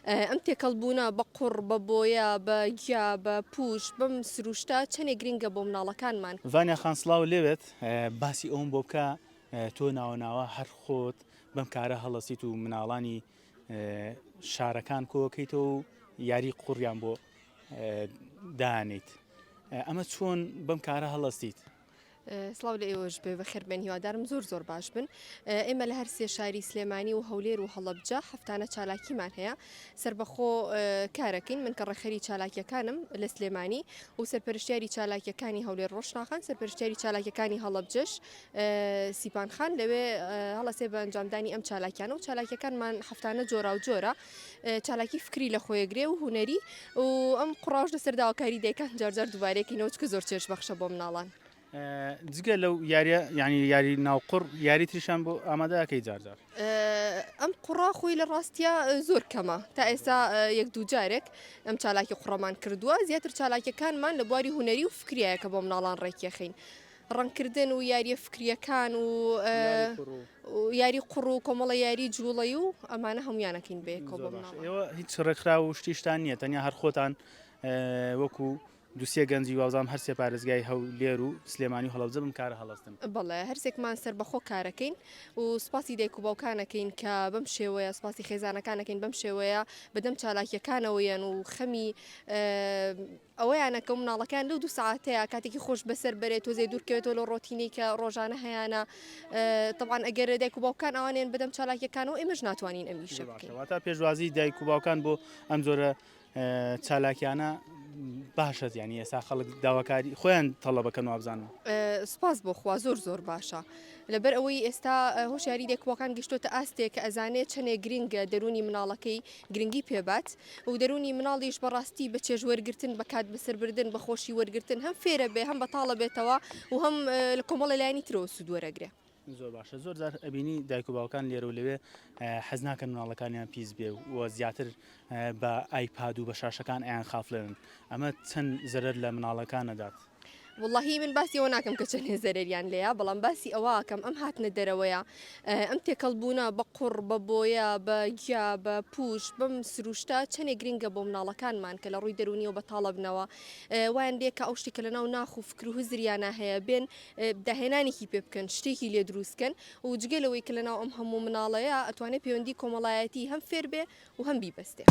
ئەم تێکەڵبوونە بە قوڕ بە بۆیە بە گیا بە پوش بەم سروشتە چەندێ گرنگە بۆ مناڵەکانمان. ڤانیا خانسڵاو لێوێت باسی ئەوم بۆ بکە تۆ ناوەناوە هەر خۆت بەم کارە هەڵەسیت و مناڵانی شارەکان کۆکەیتەوە و یاری قوڕیان بۆ دانیت. ئەمە چۆن بەم کارە هەڵەستیت؟ سڵاو لە ئێوەش بێ بەخێربێن هیوادارم زۆر باش بن. ئێمە لە هەر سێ شاری سلێمانی و هەولێر و هەڵەبجە هەفتانە چالاکیمان هەیە سربەخۆ کارەکەین. من کە ڕێخەری چالاکیەکانم لە سلێمانی و سەرپەرشتیاری چالاکیەکانی هەولێر ڕۆژناخان، سەرپەرشتیاری چالاکیەکانی هەڵەبجەش سیپانخان لەوێ هەڵەسێ بە ئەنجامدانی ئەم چالاکیانە و چالاکیەکانمان هەفتانە جۆرا و جۆرە چالاکی فکری لە خۆیەگرێ و هوەری و ئەم قڕاش لە سەرداواکاری دایکان جارجار دووبارێکینەوە چکە زۆر چێش بەخشە بۆ مناڵان. جگە لەو یاریە ینی یاری ناوقڕ یاری تریشان بۆ ئامادەکەی جارجار. ئەم قوڕا خۆی لە ڕاستیە زۆر کەمە تا ئێستا یەک دوو جارێک ئەم چالاکی قوڕەمان کردووە. زیاتر چالاکیەکانمان لە بواری هوەری و فکریایە کە بۆ مناڵان ڕێکیەخین. ڕەنکردن و یاریە فکریەکان و یاری قوڕ و کۆمەڵە یاری جوڵەی و ئەمانە هەمویانەکەین بێکۆ بۆ مناڵان. ئێوە هیچ ڕێکخرا و شتیشتان نییە، تەنیا هەر خۆتان وەکو دووسێ گەنجی وازام هەر سێ پارێزگای هەولێر و سلێمانی و هەڵەبجە بم کارە هەڵەستن. بەڵێ هەرسێکمان سەر بەخۆ کارەکەین و سپاسی دایک و باوکانەکەین کە بەم شێوەیە سپاسی خێزانەکانەکەین بەم شێوەیە بەدەم چالاکیەکانەوەیان و خەمی ئەوەیانە کە مناڵەکان لەو دوو ساعتەیە کاتێکی خۆش بەسەر بەرێت تۆزێ دوورکەوێتەوە لە ڕۆتینی کە ڕۆژانە هەیەە. طبعاً ئەگەر دایک و باوکان ئەوانێن بەدەم چالاکیەکانەوە ئێمەش ناتوانین ئەمیشە بکەین. واتە پێشوازی دایک و باوکان بۆ ئەم جۆرە چالاکیانە باشە، ینی ئێستا خەڵک داواکاری خۆیان تەڵەبەکەن و ئابزانن. سپاس بۆ خوا زۆر باشە. لەبەر ئەوەی ئێستا هۆشیاری دێکوەکان گەشتۆتە ئاستێک کە ئەزانێت چەندێ گرنگە دەرونی مناڵەکەی گرنگی پێبات و دەرونی مناڵیش بەڕاستی بە چێژ وەرگرتن بە کات بەسەربردن بە خۆشی وەرگرتن هەم فێرە بێ هەم بەتاڵە بێتەوە و هەم لە کۆمەڵە لایانی ترەوە سوود وەرەگرێ. زۆر باشە. زۆر جار ئەبینی دایک و باوکان لێرە و لەوێ حەز ناکەن مناڵەکانیان پیس بێ و زیاتر بە ئایپاد و بە شاشەکان ئەیان خافلێن. ئەمە چەند زەرەر لە مناڵەکانەدات؟ واللهی من باسی ئەوە ناکەم کە چەند هێزەرێریان لێیە، بەڵام باسی ئەوەکەم ئەم هاتنە دەرەوەیە ئەم تێکەڵبوونە بە قوڕ بە بۆیە بە گیا بە پوش بەم سروشتە چەندێ گرنگە بۆ مناڵەکانمان کە لە ڕووی دەرونیەوە بە تاڵە بنەوە وایان لێ کە ئەو شتێک کە لە ناو ناخ و فکر و هزریانە هەیە بێن داهێنانێکی پێ بکەن شتێکی لێ دروستکەن و جگەلەوەی کە لە ناو ئەم هەموو مناڵەیە ئەتوانێت پەیوەندی کۆمەڵایەتی هەم فێر بێ و هەم بیبەستێ.